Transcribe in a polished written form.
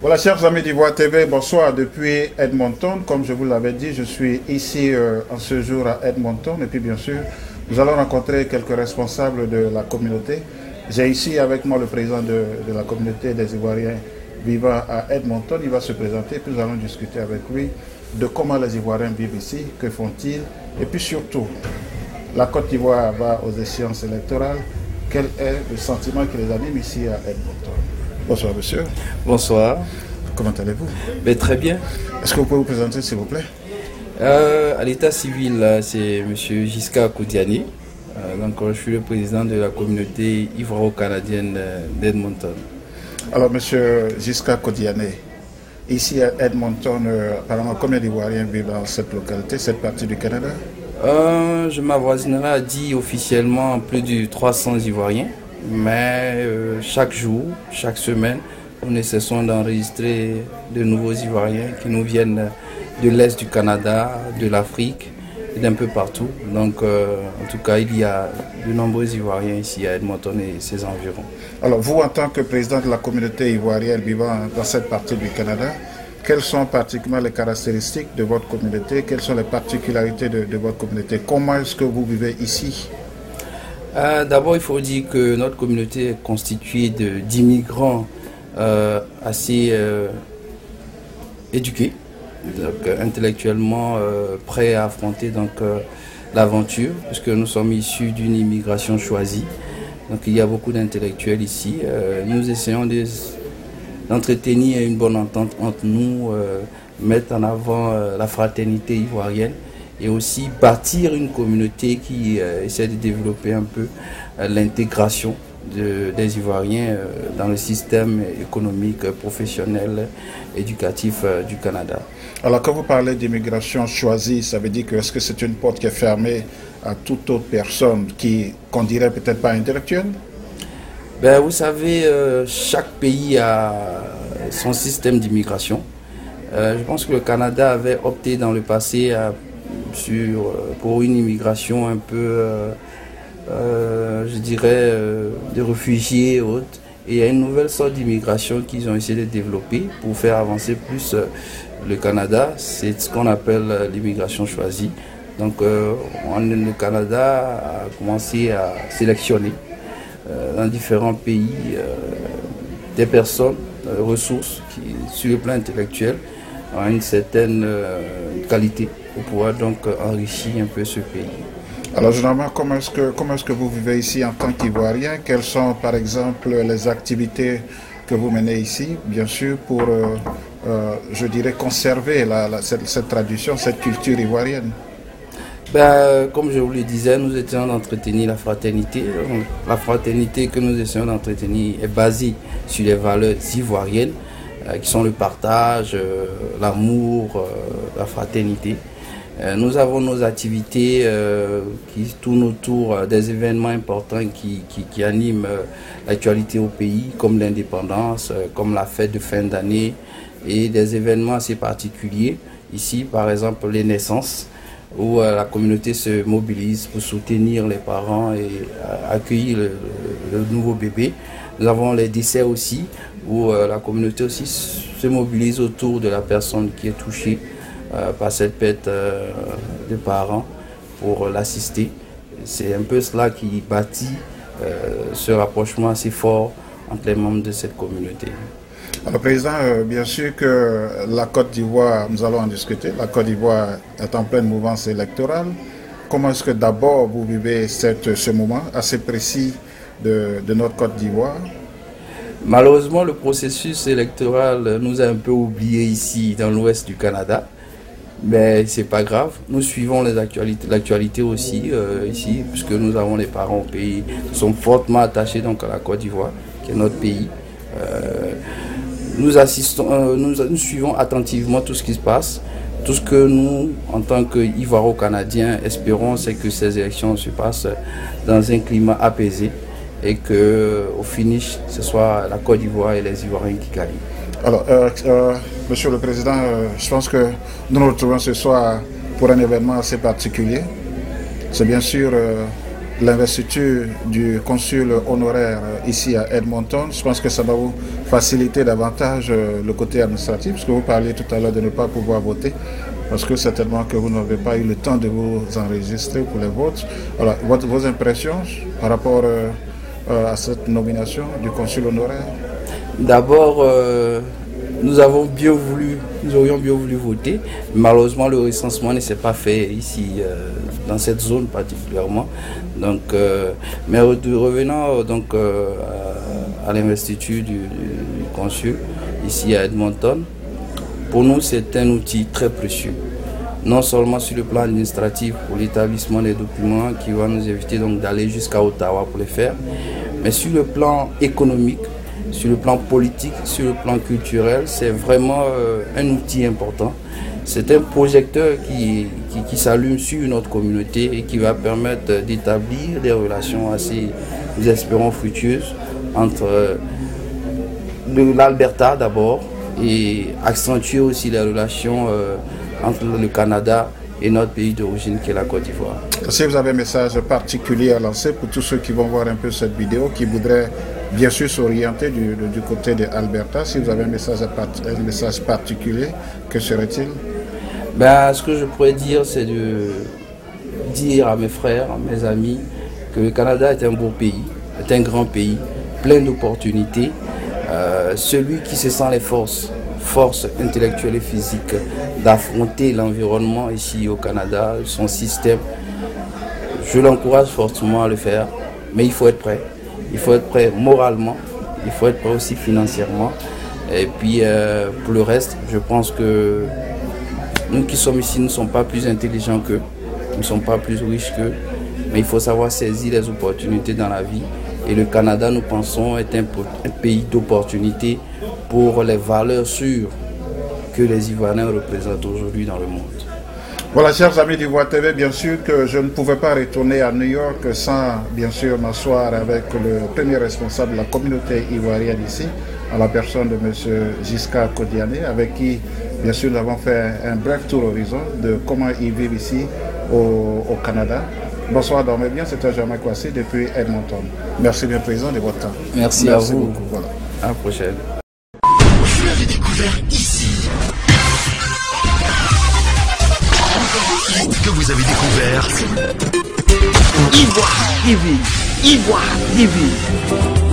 Voilà, chers amis d'Ivoire TV, bonsoir depuis Edmonton. Comme je vous l'avais dit, je suis ici en ce jour à Edmonton. Et puis bien sûr, nous allons rencontrer quelques responsables de la communauté. J'ai ici avec moi le président de la communauté des Ivoiriens vivant à Edmonton. Il va se présenter, puis nous allons discuter avec lui de comment les Ivoiriens vivent ici, que font-ils. Et puis surtout, la Côte d'Ivoire va aux échéances électorales. Quel est le sentiment qui les anime ici à Edmonton? Bonsoir monsieur. Bonsoir. Comment allez-vous? Très bien. Est-ce que vous pouvez vous présenter s'il vous plaît? À l'état civil, c'est M. Jiska Kodiani. Je suis le président de la communauté ivoiro-canadienne d'Edmonton. Alors monsieur Jiska Kodiani, ici à Edmonton, apparemment combien d'Ivoiriens vivent dans cette localité, cette partie du Canada? Je m'avoisinerai à dire officiellement plus de 300 Ivoiriens. Mais chaque jour, chaque semaine, nous ne cessons d'enregistrer de nouveaux Ivoiriens qui nous viennent de l'Est du Canada, de l'Afrique et d'un peu partout. Donc en tout cas, il y a de nombreux Ivoiriens ici à Edmonton et ses environs. Alors vous, en tant que président de la communauté ivoirienne vivant dans cette partie du Canada, quelles sont particulièrement les caractéristiques de votre communauté? Quelles sont les particularités de votre communauté? Comment est-ce que vous vivez ici? D'abord, il faut dire que notre communauté est constituée d'immigrants assez éduqués, donc, intellectuellement prêts à affronter l'aventure, puisque nous sommes issus d'une immigration choisie. Donc il y a beaucoup d'intellectuels ici. Nous essayons d'entretenir une bonne entente entre nous, mettre en avant la fraternité ivoirienne, et aussi bâtir une communauté qui essaie de développer un peu l'intégration des Ivoiriens dans le système économique, professionnel, éducatif du Canada. Alors quand vous parlez d'immigration choisie, ça veut dire que est-ce que c'est une porte qui est fermée à toute autre personne qu'on dirait peut-être pas intellectuelle? Vous savez, chaque pays a son système d'immigration. Je pense que le Canada avait opté dans le passé pour une immigration un peu, je dirais, de réfugiés et autres. Et il y a une nouvelle sorte d'immigration qu'ils ont essayé de développer pour faire avancer plus le Canada. C'est ce qu'on appelle l'immigration choisie. Donc le Canada a commencé à sélectionner dans différents pays des personnes, ressources qui, sur le plan intellectuel, ont une certaine qualité pour pouvoir donc enrichir un peu ce pays. Alors généralement, comment est-ce que vous vivez ici en tant qu'Ivoirien? Quelles sont par exemple les activités que vous menez ici, bien sûr, pour, je dirais, conserver cette tradition, cette culture ivoirienne? Comme je vous le disais, nous essayons d'entretenir la fraternité. La fraternité que nous essayons d'entretenir est basée sur les valeurs ivoiriennes, qui sont le partage, l'amour, la fraternité. Nous avons nos activités qui tournent autour des événements importants qui animent l'actualité au pays, comme l'indépendance, comme la fête de fin d'année, et des événements assez particuliers. Ici, par exemple, les naissances, où la communauté se mobilise pour soutenir les parents et accueillir le nouveau bébé. Nous avons les décès aussi, où la communauté aussi se mobilise autour de la personne qui est touchée par cette perte de parents pour l'assister. C'est un peu cela qui bâtit ce rapprochement assez fort entre les membres de cette communauté. Alors président, bien sûr que la Côte d'Ivoire, nous allons en discuter, la Côte d'Ivoire est en pleine mouvance électorale. Comment est-ce que d'abord vous vivez ce moment assez précis de notre Côte d'Ivoire? Malheureusement, le processus électoral nous a un peu oubliés ici dans l'ouest du Canada. Mais c'est pas grave, nous suivons l'actualité aussi ici, puisque nous avons les parents au pays, nous sommes fortement attachés donc à la Côte d'Ivoire, qui est notre pays. Nous suivons attentivement tout ce qui se passe. Tout ce que nous, en tant qu'Ivoiro-Canadiens, espérons, c'est que ces élections se passent dans un climat apaisé et qu'au finish, ce soit la Côte d'Ivoire et les Ivoiriens qui gagnent. Alors, Monsieur le Président, je pense que nous nous retrouvons ce soir pour un événement assez particulier. C'est bien sûr l'investiture du consul honoraire ici à Edmonton. Je pense que ça va vous faciliter davantage le côté administratif, parce que vous parliez tout à l'heure de ne pas pouvoir voter, parce que certainement que vous n'avez pas eu le temps de vous enregistrer pour les votes. Alors, vos impressions par rapport à cette nomination du consul honoraire? D'abord, nous aurions bien voulu voter. Malheureusement, le recensement ne s'est pas fait ici, dans cette zone particulièrement. Donc, mais revenant donc à l'investiture du consul ici à Edmonton, pour nous c'est un outil très précieux. Non seulement sur le plan administratif pour l'établissement des documents qui va nous éviter donc d'aller jusqu'à Ottawa pour les faire, mais sur le plan économique, sur le plan politique, sur le plan culturel, c'est vraiment un outil important. C'est un projecteur qui s'allume sur notre communauté et qui va permettre d'établir des relations assez, nous espérons, fructueuses entre l'Alberta d'abord et accentuer aussi les relations entre le Canada et notre pays d'origine qui est la Côte d'Ivoire. Si vous avez un message particulier à lancer pour tous ceux qui vont voir un peu cette vidéo, qui voudraient bien sûr s'orienter du côté de l'Alberta, si vous avez un message particulier, que serait-il? Ce que je pourrais dire, c'est de dire à mes frères, à mes amis, que le Canada est un beau pays, est un grand pays, plein d'opportunités. Celui qui se sent les forces intellectuelles et physiques d'affronter l'environnement ici au Canada, son système, je l'encourage fortement à le faire, mais il faut être prêt. Il faut être prêt moralement, il faut être prêt aussi financièrement. Et puis pour le reste, je pense que nous qui sommes ici, nous ne sommes pas plus intelligents qu'eux, nous ne sommes pas plus riches qu'eux, mais il faut savoir saisir les opportunités dans la vie. Et le Canada, nous pensons, est un pays d'opportunités pour les valeurs sûres que les Ivoiriens représentent aujourd'hui dans le monde. Voilà, chers amis d'Ivoire TV, bien sûr que je ne pouvais pas retourner à New York sans, bien sûr, m'asseoir avec le premier responsable de la communauté ivoirienne ici, à la personne de M. Giscard Kodiané, avec qui, bien sûr, nous avons fait un bref tour horizon de comment ils vivent ici au Canada. Bonsoir, dormez bien, c'était Germain Kouassi depuis Edmonton. Merci bien, Président, de votre temps. Merci à vous. Beaucoup. Voilà. À la prochaine. Vous l'avez découvert ici. Que vous avez découvert Ivoire TV. Ivoire TV.